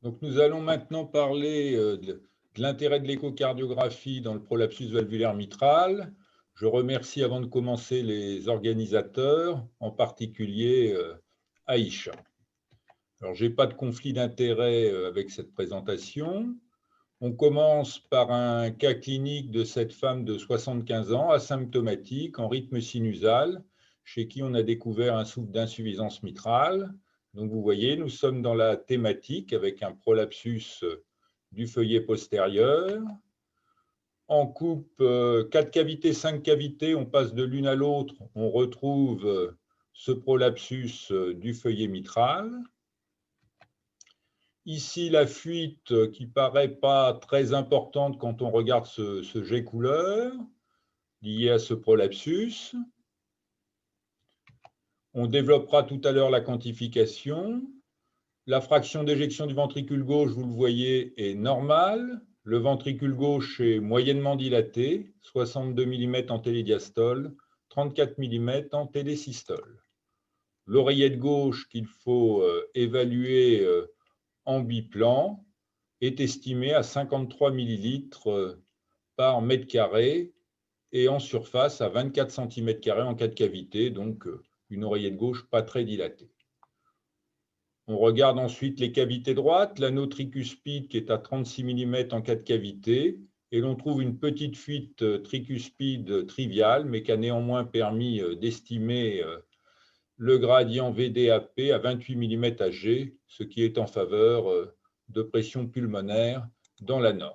Donc, nous allons maintenant parler de l'intérêt de l'échocardiographie dans le prolapsus valvulaire mitral. Je remercie avant de commencer les organisateurs, en particulier Aïcha. Alors, je n'ai pas de conflit d'intérêt avec cette présentation. On commence par un cas clinique de cette femme de 75 ans, asymptomatique, en rythme sinusal, chez qui on a découvert un souffle d'insuffisance mitrale. Donc vous voyez, nous sommes dans la thématique avec un prolapsus du feuillet postérieur. En coupe 4 cavités, 5 cavités, on passe de l'une à l'autre, on retrouve ce prolapsus du feuillet mitral. Ici, la fuite qui paraît pas très importante quand on regarde ce jet couleur lié à ce prolapsus. On développera tout à l'heure la quantification. La fraction d'éjection du ventricule gauche, vous le voyez, est normale. Le ventricule gauche est moyennement dilaté, 62 mm en télédiastole, 34 mm en télésystole. L'oreillette gauche qu'il faut évaluer en biplan est estimé à 53 millilitres par mètre carré et en surface à 24 cm² en cas de cavité, donc une oreillette gauche pas très dilatée. On regarde ensuite les cavités droites, l'anneau tricuspide qui est à 36 mm en cas de cavité, et l'on trouve une petite fuite tricuspide triviale, mais qui a néanmoins permis d'estimer le gradient VDAP à 28 mm Hg, ce qui est en faveur de pression pulmonaire dans la norme.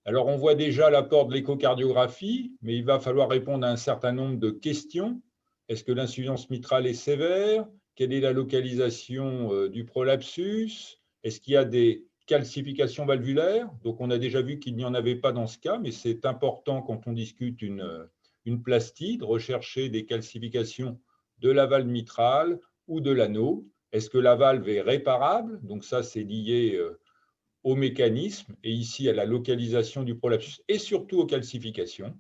Alors, on voit déjà l'apport de l'échocardiographie, mais il va falloir répondre à un certain nombre de questions. Est-ce que l'insuffisance mitrale est sévère? Quelle est la localisation du prolapsus? Est-ce qu'il y a des calcifications valvulaires? Donc, on a déjà vu qu'il n'y en avait pas dans ce cas, mais c'est important quand on discute une plastie de rechercher des calcifications de la valve mitrale ou de l'anneau. Est-ce que la valve est réparable? Donc, ça, c'est lié au mécanisme et ici à la localisation du prolapsus et surtout aux calcifications.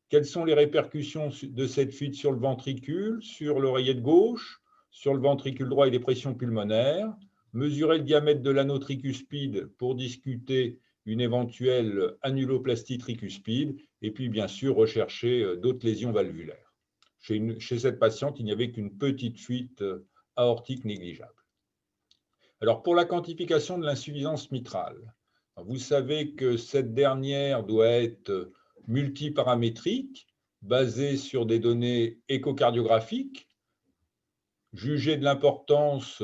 Quelles sont les répercussions de cette fuite sur le ventricule, sur l'oreillette gauche, sur le ventricule droit et les pressions pulmonaires? Mesurer le diamètre de l'anneau tricuspide pour discuter une éventuelle annuloplastie tricuspide et puis bien sûr rechercher d'autres lésions valvulaires. Chez cette patiente, il n'y avait qu'une petite fuite aortique négligeable. Alors, pour la quantification de l'insuffisance mitrale, vous savez que cette dernière doit être multiparamétrique, basée sur des données échocardiographiques. Juger de l'importance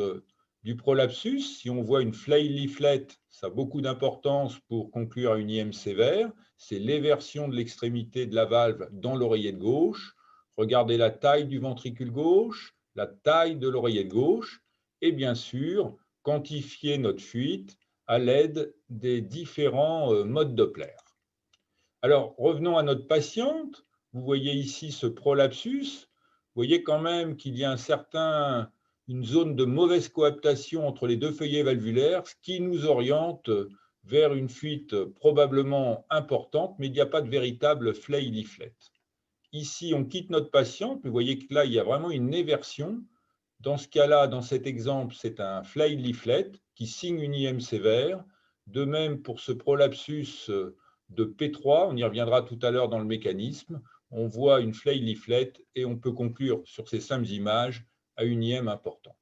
du prolapsus, si on voit une flail leaflet, ça a beaucoup d'importance pour conclure à une IM sévère. C'est l'éversion de l'extrémité de la valve dans l'oreillette gauche. Regardez la taille du ventricule gauche, la taille de l'oreillette gauche, et bien sûr, quantifier notre fuite à l'aide des différents modes Doppler. Alors, revenons à notre patiente. Vous voyez ici ce prolapsus. Vous voyez quand même qu'il y a une zone de mauvaise coaptation entre les deux feuillets valvulaires, ce qui nous oriente vers une fuite probablement importante, mais il n'y a pas de véritable flail leaflet. Ici, on quitte notre patiente, mais vous voyez que là, il y a vraiment une éversion. Dans ce cas-là, dans cet exemple, c'est un flail leaflet qui signe une IM sévère. De même, pour ce prolapsus de P3, on y reviendra tout à l'heure dans le mécanisme, on voit une flail leaflet et on peut conclure sur ces simples images à une IM importante.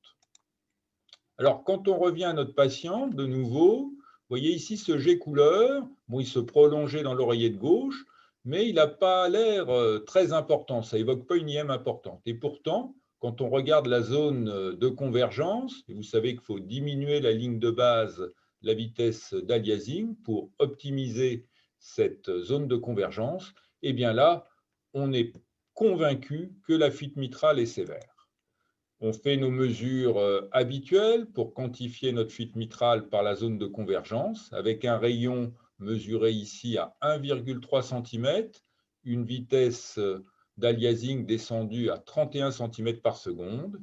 Alors, quand on revient à notre patient, de nouveau, vous voyez ici ce jet couleur, bon, il se prolongeait dans l'oreillette gauche, mais il n'a pas l'air très important, ça n'évoque pas une IM importante. Et pourtant, quand on regarde la zone de convergence, et vous savez qu'il faut diminuer la ligne de base, la vitesse d'aliasing pour optimiser cette zone de convergence, et bien là, on est convaincu que la fuite mitrale est sévère. On fait nos mesures habituelles pour quantifier notre fuite mitrale par la zone de convergence, avec un rayon mesuré ici à 1,3 cm, une vitesse d'aliasing descendue à 31 cm par seconde,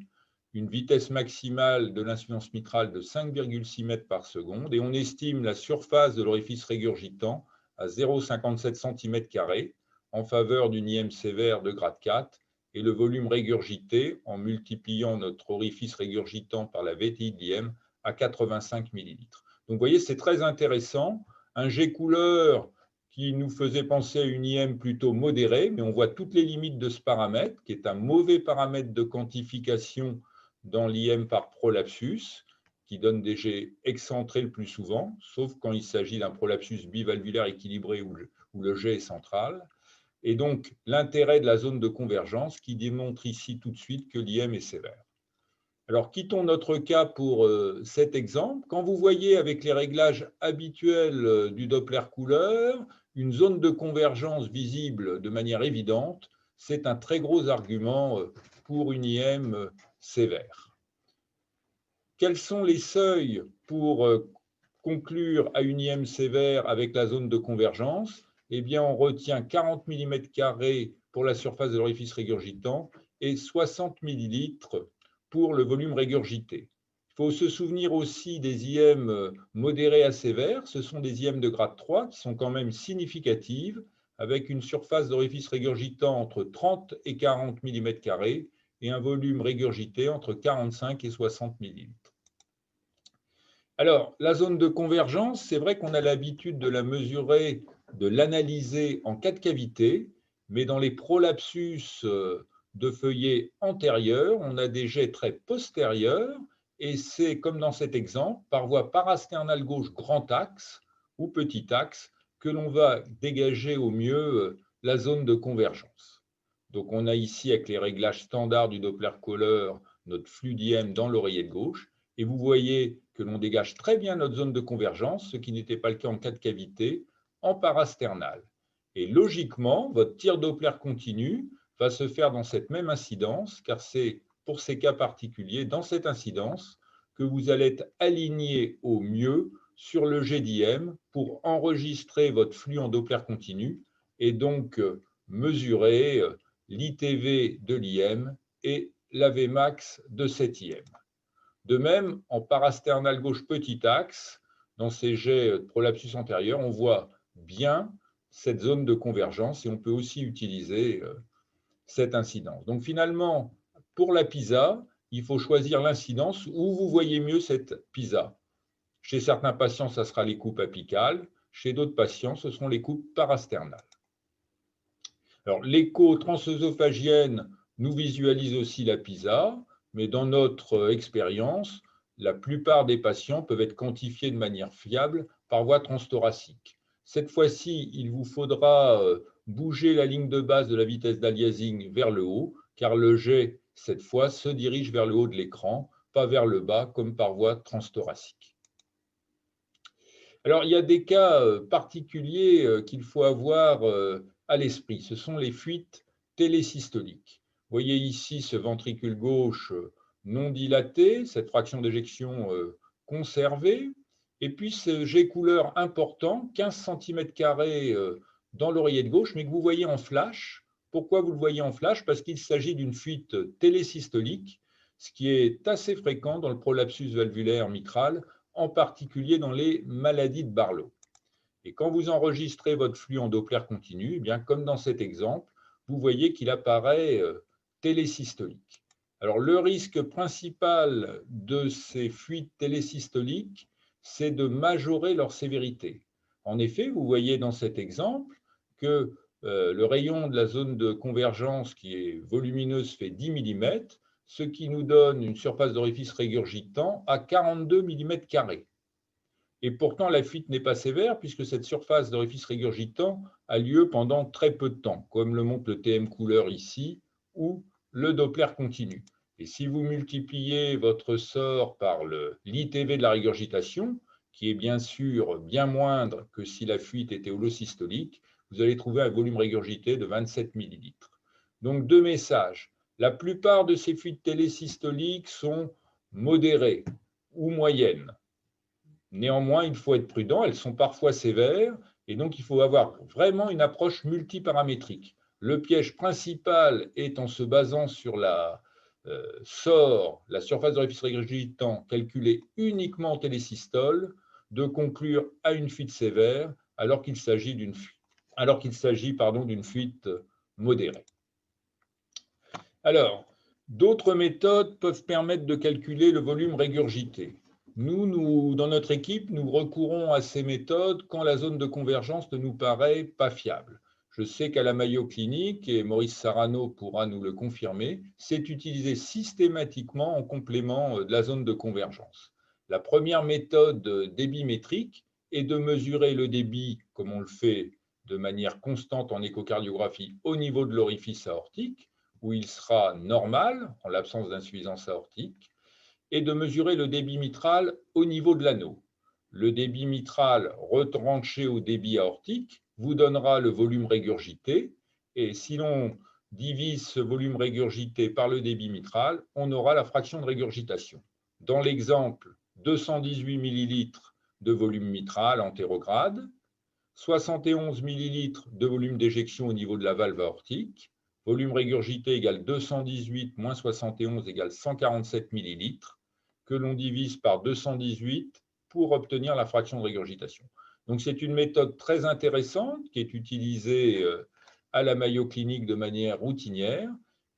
une vitesse maximale de l'insuffisance mitrale de 5,6 mètres par seconde, et on estime la surface de l'orifice régurgitant à 0,57 cm² en faveur d'une IM sévère de grade 4, et le volume régurgité en multipliant notre orifice régurgitant par la VTI de l'IM à 85 ml. Donc, vous voyez, c'est très intéressant. Un jet couleur qui nous faisait penser à une IM plutôt modérée, mais on voit toutes les limites de ce paramètre, qui est un mauvais paramètre de quantification dans l'IM par prolapsus, qui donne des jets excentrés le plus souvent, sauf quand il s'agit d'un prolapsus bivalvulaire équilibré où le jet est central. Et donc, l'intérêt de la zone de convergence qui démontre ici tout de suite que l'IM est sévère. Alors, quittons notre cas pour cet exemple. Quand vous voyez avec les réglages habituels du Doppler couleur, une zone de convergence visible de manière évidente, c'est un très gros argument pour une IM sévère. Quels sont les seuils pour conclure à une IM sévère avec la zone de convergence? Eh bien, on retient 40 mm² pour la surface de l'orifice régurgitant et 60 ml pour le volume régurgité. Il faut se souvenir aussi des IM modérés à sévères. Ce sont des IM de grade 3 qui sont quand même significatives, avec une surface d'orifice régurgitant entre 30 et 40 mm² et un volume régurgité entre 45 et 60 ml. Alors, la zone de convergence, c'est vrai qu'on a l'habitude de la mesurer, de l'analyser en cas de cavité, mais dans les prolapsus de feuillets antérieurs, on a des jets très postérieurs, et c'est comme dans cet exemple, par voie parasternale gauche grand axe ou petit axe, que l'on va dégager au mieux la zone de convergence. Donc on a ici, avec les réglages standards du Doppler couleur, notre flux d'IM dans l'oreiller gauche, et vous voyez que l'on dégage très bien notre zone de convergence, ce qui n'était pas le cas en cas de cavité, en parasternale. Et logiquement, votre tir Doppler continu va se faire dans cette même incidence, car c'est pour ces cas particuliers, dans cette incidence, que vous allez être aligné au mieux sur le GDM pour enregistrer votre flux en Doppler continu et donc mesurer l'ITV de l'IM et la Vmax de cet IM. De même, en parasternale gauche petit axe, dans ces jets de prolapsus antérieur, on voit bien cette zone de convergence et on peut aussi utiliser cette incidence. Donc finalement, pour la PISA, il faut choisir l'incidence où vous voyez mieux cette PISA. Chez certains patients, ça sera les coupes apicales. Chez d'autres patients, ce seront les coupes parasternales. Alors, l'écho transœsophagienne nous visualise aussi la PISA, mais dans notre expérience, la plupart des patients peuvent être quantifiés de manière fiable par voie transthoracique. Cette fois-ci, il vous faudra bouger la ligne de base de la vitesse d'aliasing vers le haut, car le jet, cette fois, se dirige vers le haut de l'écran, pas vers le bas, comme par voie transthoracique. Alors, il y a des cas particuliers qu'il faut avoir à l'esprit. Ce sont les fuites télésystoliques. Vous voyez ici ce ventricule gauche non dilaté, cette fraction d'éjection conservée, et puis ce jet couleur important, 15 cm² dans l'oreiller de gauche, mais que vous voyez en flash. Pourquoi vous le voyez en flash? Parce qu'il s'agit d'une fuite télésystolique, ce qui est assez fréquent dans le prolapsus valvulaire mitral, en particulier dans les maladies de Barlow. Et quand vous enregistrez votre flux en Doppler continu, eh bien, comme dans cet exemple, vous voyez qu'il apparaît télésystolique. Alors, le risque principal de ces fuites télésystoliques, c'est de majorer leur sévérité. En effet, vous voyez dans cet exemple que le rayon de la zone de convergence qui est volumineuse fait 10 mm, ce qui nous donne une surface d'orifice régurgitant à 42 mm². Et pourtant, la fuite n'est pas sévère puisque cette surface d'orifice régurgitant a lieu pendant très peu de temps, comme le montre le TM couleur ici, ou le Doppler continu. Et si vous multipliez votre sort par l'ITV de la régurgitation, qui est bien sûr bien moindre que si la fuite était holosystolique, vous allez trouver un volume régurgité de 27 ml. Donc, deux messages. La plupart de ces fuites télésystoliques sont modérées ou moyennes. Néanmoins, il faut être prudent, elles sont parfois sévères, et donc il faut avoir vraiment une approche multiparamétrique. Le piège principal est, en se basant sur la SOR, la surface d'orifice régurgitant calculée uniquement en télésystole, de conclure à une fuite sévère alors qu'il s'agit d'une fuite modérée. Alors, d'autres méthodes peuvent permettre de calculer le volume régurgité. Dans notre équipe, nous recourons à ces méthodes quand la zone de convergence ne nous paraît pas fiable. Je sais qu'à la Mayo Clinique, et Maurice Sarano pourra nous le confirmer, c'est utilisé systématiquement en complément de la zone de convergence. La première méthode débimétrique est de mesurer le débit, comme on le fait de manière constante en échocardiographie, au niveau de l'orifice aortique, où il sera normal en l'absence d'insuffisance aortique, et de mesurer le débit mitral au niveau de l'anneau. Le débit mitral retranché au débit aortique vous donnera le volume régurgité, et si l'on divise ce volume régurgité par le débit mitral, on aura la fraction de régurgitation. Dans l'exemple, 218 ml de volume mitral antérograde, 71 ml de volume d'éjection au niveau de la valve aortique, volume régurgité égale 218 moins 71 égale 147 ml, que l'on divise par 218 pour obtenir la fraction de régurgitation. Donc c'est une méthode très intéressante qui est utilisée à la Mayo Clinique de manière routinière,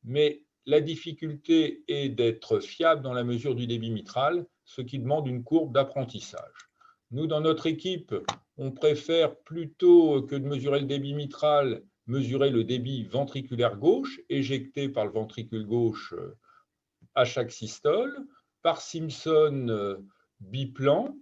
mais la difficulté est d'être fiable dans la mesure du débit mitral, ce qui demande une courbe d'apprentissage. Nous, dans notre équipe, on préfère plutôt que de mesurer le débit mitral, mesurer le débit ventriculaire gauche, éjecté par le ventricule gauche à chaque systole, par Simpson biplan,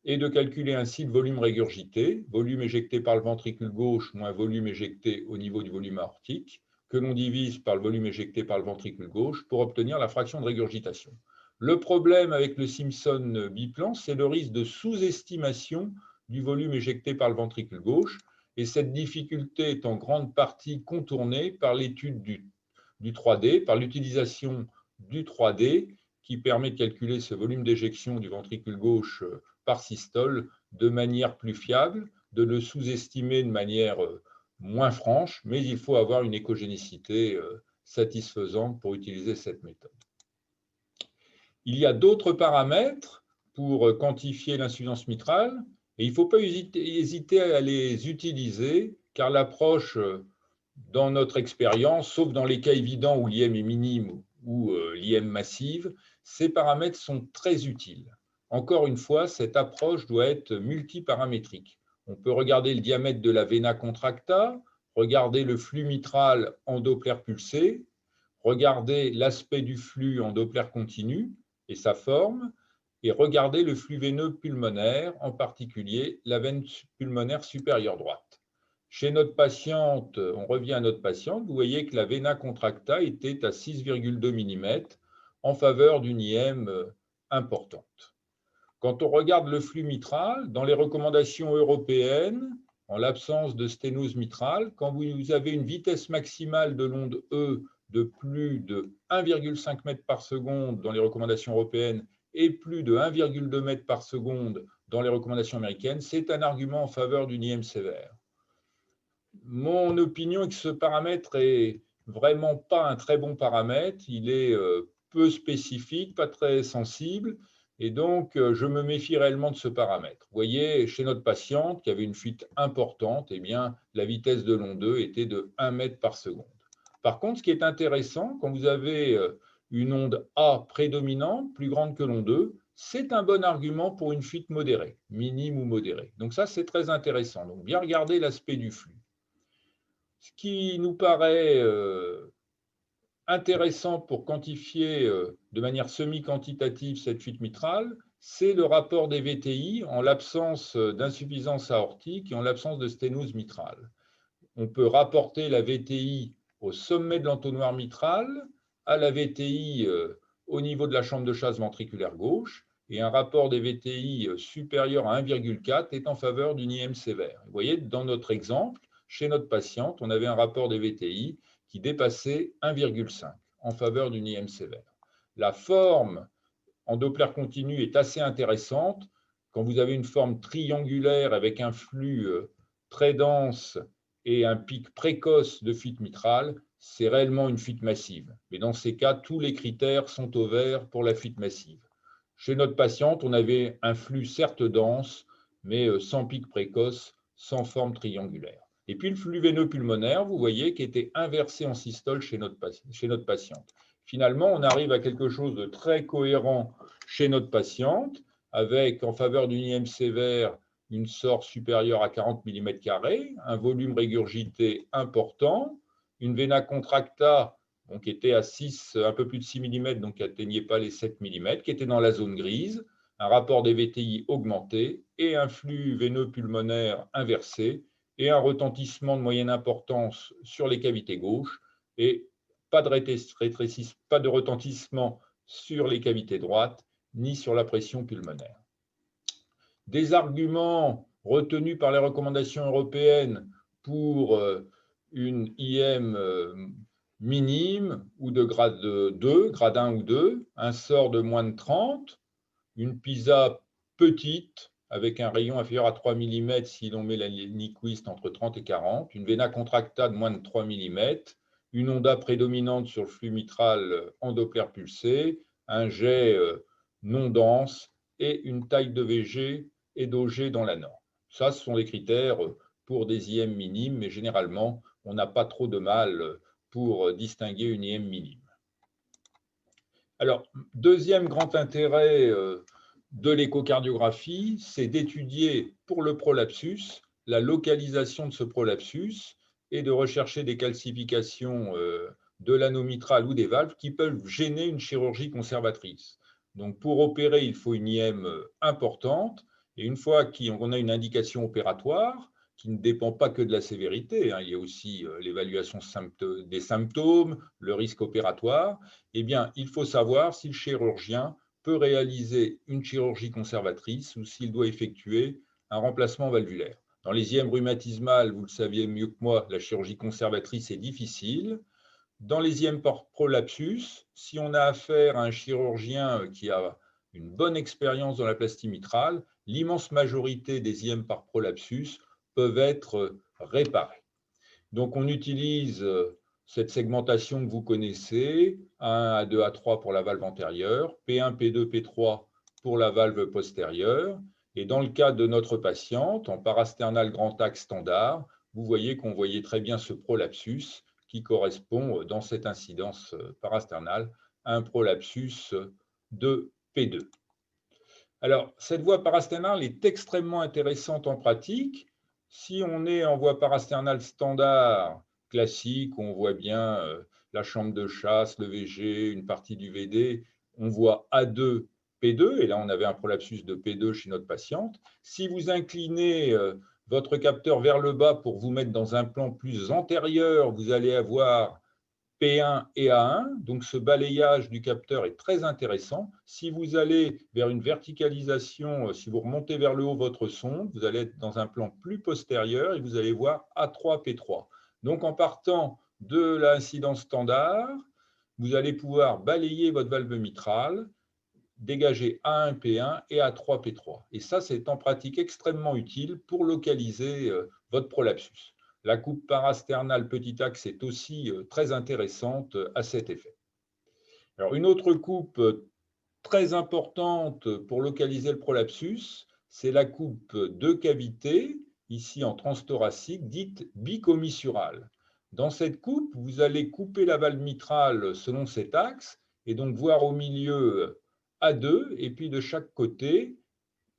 et de calculer ainsi le volume régurgité, volume éjecté par le ventricule gauche moins volume éjecté au niveau du volume aortique, que l'on divise par le volume éjecté par le ventricule gauche pour obtenir la fraction de régurgitation. Le problème avec le Simpson biplan, c'est le risque de sous-estimation du volume éjecté par le ventricule gauche, et cette difficulté est en grande partie contournée par l'étude du 3D, par l'utilisation du 3D, qui permet de calculer ce volume d'éjection du ventricule gauche par systole de manière plus fiable, de le sous-estimer de manière moins franche, mais il faut avoir une échogénicité satisfaisante pour utiliser cette méthode. Il y a d'autres paramètres pour quantifier l'insuffisance mitrale, et il ne faut pas hésiter à les utiliser, car l'approche, dans notre expérience, sauf dans les cas évidents où l'IM est minime ou l'IM massive, ces paramètres sont très utiles. Encore une fois, cette approche doit être multiparamétrique. On peut regarder le diamètre de la vena contracta, regarder le flux mitral en Doppler pulsé, regarder l'aspect du flux en Doppler continu et sa forme, et regarder le flux veineux pulmonaire, en particulier la veine pulmonaire supérieure droite. Chez notre patiente, on revient à notre patiente, vous voyez que la vena contracta était à 6,2 mm en faveur d'une IM importante. Quand on regarde le flux mitral, dans les recommandations européennes, en l'absence de sténose mitrale, quand vous avez une vitesse maximale de l'onde E de plus de 1,5 m par seconde dans les recommandations européennes et plus de 1,2 m par seconde dans les recommandations américaines, c'est un argument en faveur d'une IM sévère. Mon opinion est que ce paramètre est vraiment pas un très bon paramètre, il est peu spécifique, pas très sensible, et donc je me méfie réellement de ce paramètre. Vous voyez, chez notre patiente qui avait une fuite importante, eh bien, la vitesse de l'onde 2 était de 1 m par seconde. Par contre, ce qui est intéressant, quand vous avez une onde A prédominante, plus grande que l'onde 2, c'est un bon argument pour une fuite modérée, minime ou modérée. Donc ça, c'est très intéressant. Donc bien regarder l'aspect du flux. Ce qui nous paraît intéressant pour quantifier de manière semi-quantitative cette fuite mitrale, c'est le rapport des VTI en l'absence d'insuffisance aortique et en l'absence de sténose mitrale. On peut rapporter la VTI au sommet de l'entonnoir mitral, à la VTI au niveau de la chambre de chasse ventriculaire gauche, et un rapport des VTI supérieur à 1,4 est en faveur d'une IM sévère. Vous voyez, dans notre exemple, chez notre patiente, on avait un rapport des VTI qui dépassait 1,5 en faveur d'une IM sévère. La forme en Doppler continu est assez intéressante. Quand vous avez une forme triangulaire avec un flux très dense et un pic précoce de fuite mitrale, c'est réellement une fuite massive. Mais dans ces cas, tous les critères sont au vert pour la fuite massive. Chez notre patiente, on avait un flux certes dense, mais sans pic précoce, sans forme triangulaire. Et puis le flux veineux pulmonaire, vous voyez, qui était inversé en systole chez notre patiente. Finalement, on arrive à quelque chose de très cohérent chez notre patiente, avec en faveur d'une IM sévère une SOR supérieure à 40 mm², un volume régurgité important, une vena contracta qui était à 6, un peu plus de 6 mm, donc qui n'atteignait pas les 7 mm, qui était dans la zone grise, un rapport des VTI augmenté et un flux veineux pulmonaire inversé et un retentissement de moyenne importance sur les cavités gauches et pas de retentissement sur les cavités droites ni sur la pression pulmonaire. Des arguments retenus par les recommandations européennes pour une IM minime ou de grade 2, grade 1 ou 2, un SOR de moins de 30, une PISA petite avec un rayon inférieur à 3 mm si l'on met la Nyquist entre 30 et 40, une vena contracta de moins de 3 mm, une onda prédominante sur le flux mitral en Doppler pulsé, un jet non dense et une taille de VG et d'OG dans la norme. Ça, ce sont les critères pour des IM minimes, mais généralement, on n'a pas trop de mal pour distinguer une IM minime. Alors, deuxième grand intérêt de l'échocardiographie, c'est d'étudier pour le prolapsus la localisation de ce prolapsus et de rechercher des calcifications de l'anneau mitral ou des valves qui peuvent gêner une chirurgie conservatrice. Donc, pour opérer, il faut une IM importante. Et une fois qu'on a une indication opératoire, qui ne dépend pas que de la sévérité, il y a aussi l'évaluation des symptômes, le risque opératoire, eh bien, il faut savoir si le chirurgien peut réaliser une chirurgie conservatrice ou s'il doit effectuer un remplacement valvulaire. Dans les IM rhumatismales, vous le saviez mieux que moi, la chirurgie conservatrice est difficile. Dans les IM prolapsus, si on a affaire à un chirurgien qui a une bonne expérience dans la plastie mitrale, l'immense majorité des IM par prolapsus peuvent être réparés. Donc, on utilise cette segmentation que vous connaissez, A1, A2, A3 pour la valve antérieure, P1, P2, P3 pour la valve postérieure. Et dans le cas de notre patiente, en parasternal grand axe standard, vous voyez qu'on voyait très bien ce prolapsus qui correspond dans cette incidence parasternale à un prolapsus de P2. Alors, cette voie parasternale est extrêmement intéressante en pratique. Si on est en voie parasternale standard, classique, on voit bien la chambre de chasse, le VG, une partie du VD, on voit A2, P2, et là on avait un prolapsus de P2 chez notre patiente. Si vous inclinez votre capteur vers le bas pour vous mettre dans un plan plus antérieur, vous allez avoir P1 et A1, donc ce balayage du capteur est très intéressant. Si vous allez vers une verticalisation, si vous remontez vers le haut votre sonde, vous allez être dans un plan plus postérieur et vous allez voir A3, P3. Donc en partant de l'incidence standard, vous allez pouvoir balayer votre valve mitrale, dégager A1, P1 et A3, P3. Et ça, c'est en pratique extrêmement utile pour localiser votre prolapsus. La coupe parasternale petit axe est aussi très intéressante à cet effet. Alors, une autre coupe très importante pour localiser le prolapsus, c'est la coupe de cavité, ici en transthoracique, dite bicommissurale. Dans cette coupe, vous allez couper la valve mitrale selon cet axe et donc voir au milieu A2 et puis de chaque côté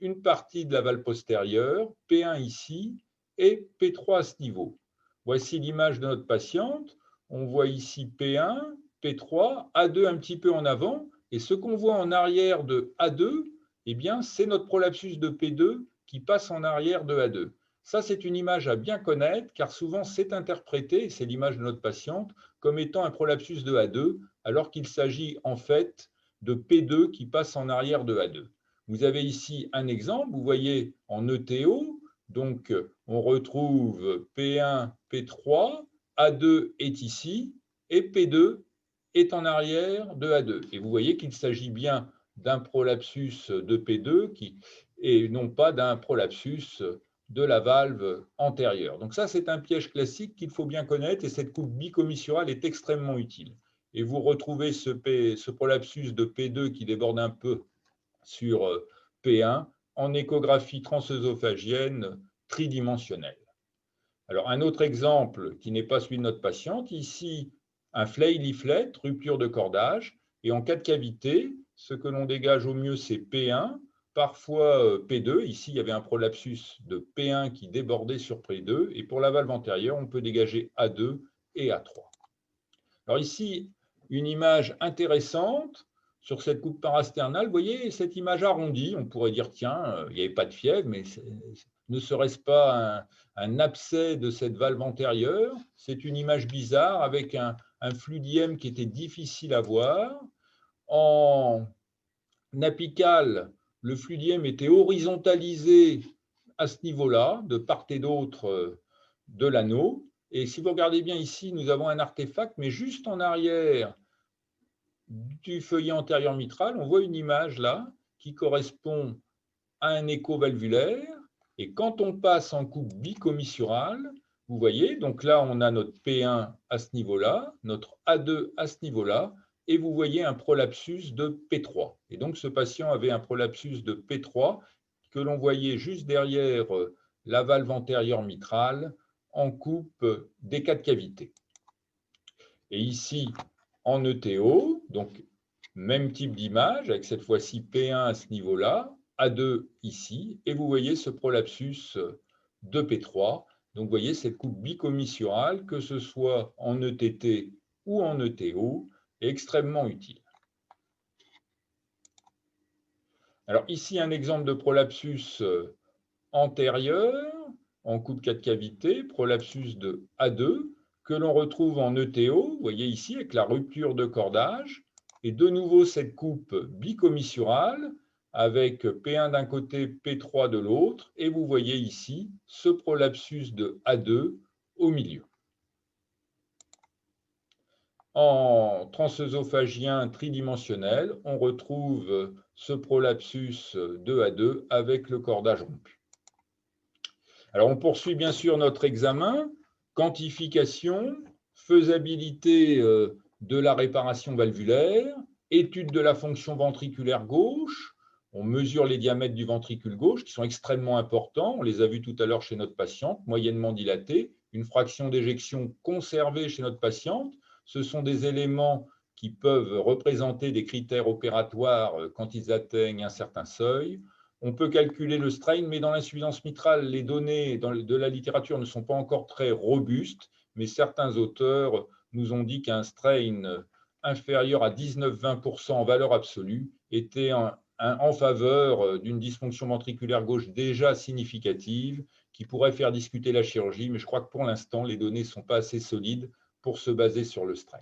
une partie de la valve postérieure, P1 ici et P3 à ce niveau. Voici l'image de notre patiente. On voit ici P1, P3, A2 un petit peu en avant. Et ce qu'on voit en arrière de A2, eh bien, c'est notre prolapsus de P2 qui passe en arrière de A2. Ça, c'est une image à bien connaître, car souvent c'est interprété, c'est l'image de notre patiente, comme étant un prolapsus de A2, alors qu'il s'agit en fait de P2 qui passe en arrière de A2. Vous avez ici un exemple, vous voyez en ETO, donc on retrouve P1, P3, A2 est ici, et P2 est en arrière de A2. Et vous voyez qu'il s'agit bien d'un prolapsus de P2 et non pas d'un prolapsus de la valve antérieure. Donc ça, c'est un piège classique qu'il faut bien connaître, et cette coupe bicommissurale est extrêmement utile. Et vous retrouvez ce prolapsus de P2 qui déborde un peu sur P1 en échographie transœsophagienne tridimensionnelle. Alors, un autre exemple qui n'est pas celui de notre patiente, ici, un flay leaflet, rupture de cordage, et en cas de cavité, ce que l'on dégage au mieux, c'est P1. parfois P2. Ici, il y avait un prolapsus de P1 qui débordait sur P2. Et pour la valve antérieure, on peut dégager A2 et A3. Alors ici, une image intéressante sur cette coupe parasternale. Vous voyez cette image arrondie. On pourrait dire, tiens, il n'y avait pas de fièvre, mais ne serait-ce pas un abcès de cette valve antérieure? C'est une image bizarre avec un fluidième qui était difficile à voir. En apical, le fluidième était horizontalisé à ce niveau-là, de part et d'autre de l'anneau. Et si vous regardez bien ici, nous avons un artefact, mais juste en arrière du feuillet antérieur mitral, on voit une image là qui correspond à un écho valvulaire. Et quand on passe en coupe bicommissurale, vous voyez, donc là, on a notre P1 à ce niveau-là, notre A2 à ce niveau-là, et vous voyez un prolapsus de P3. Et donc, ce patient avait un prolapsus de P3 que l'on voyait juste derrière la valve antérieure mitrale en coupe des 4 cavités. Et ici, en ETO, donc même type d'image, avec cette fois-ci P1 à ce niveau-là, A2 ici, et vous voyez ce prolapsus de P3. Donc, vous voyez cette coupe bicommissurale, que ce soit en ETT ou en ETO, est extrêmement utile. Alors, ici, un exemple de prolapsus antérieur, en coupe 4 cavités, prolapsus de A2, que l'on retrouve en ETO, vous voyez ici, avec la rupture de cordage, et de nouveau cette coupe bicommissurale, avec P1 d'un côté, P3 de l'autre, et vous voyez ici ce prolapsus de A2 au milieu. En transœsophagien tridimensionnel, on retrouve ce prolapsus de A2 avec le cordage rompu. Alors, on poursuit bien sûr notre examen, quantification, faisabilité de la réparation valvulaire, étude de la fonction ventriculaire gauche. On mesure les diamètres du ventricule gauche qui sont extrêmement importants. On les a vus tout à l'heure chez notre patiente, moyennement dilatée, une fraction d'éjection conservée chez notre patiente. Ce sont des éléments qui peuvent représenter des critères opératoires quand ils atteignent un certain seuil. On peut calculer le strain, mais dans l'insuffisance mitrale, les données de la littérature ne sont pas encore très robustes, mais certains auteurs nous ont dit qu'un strain inférieur à 19-20% en valeur absolue était en faveur d'une dysfonction ventriculaire gauche déjà significative, qui pourrait faire discuter la chirurgie, mais je crois que pour l'instant, les données ne sont pas assez solides pour se baser sur le strain.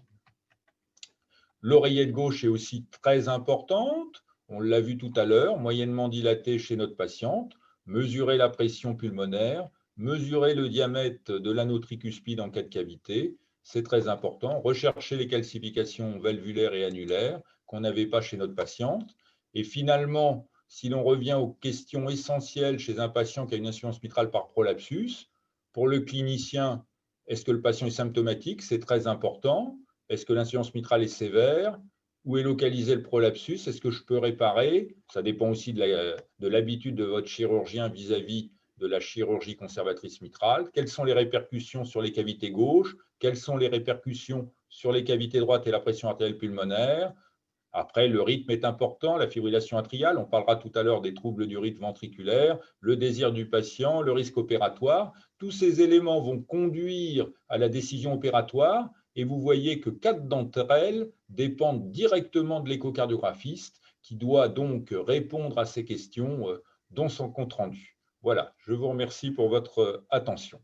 L'oreillette gauche est aussi très importante. On l'a vu tout à l'heure, moyennement dilatée chez notre patiente, mesurer la pression pulmonaire, mesurer le diamètre de l'anneau tricuspide en 4 cavités, c'est très important. Rechercher les calcifications valvulaires et annulaires qu'on n'avait pas chez notre patiente. Et finalement, si l'on revient aux questions essentielles chez un patient qui a une insuffisance mitrale par prolapsus, pour le clinicien, est-ce que le patient est symptomatique? C'est très important. Est-ce que l'insuffisance mitrale est sévère? Où est localisé le prolapsus? Est-ce que je peux réparer? Ça dépend aussi de l'habitude de votre chirurgien vis-à-vis de la chirurgie conservatrice mitrale. Quelles sont les répercussions sur les cavités gauches? Quelles sont les répercussions sur les cavités droites et la pression artérielle pulmonaire? Après, le rythme est important, la fibrillation atriale, on parlera tout à l'heure des troubles du rythme ventriculaire, le désir du patient, le risque opératoire. Tous ces éléments vont conduire à la décision opératoire. Et vous voyez que 4 d'entre elles dépendent directement de l'échocardiographiste qui doit donc répondre à ces questions dans son compte-rendu. Voilà, je vous remercie pour votre attention.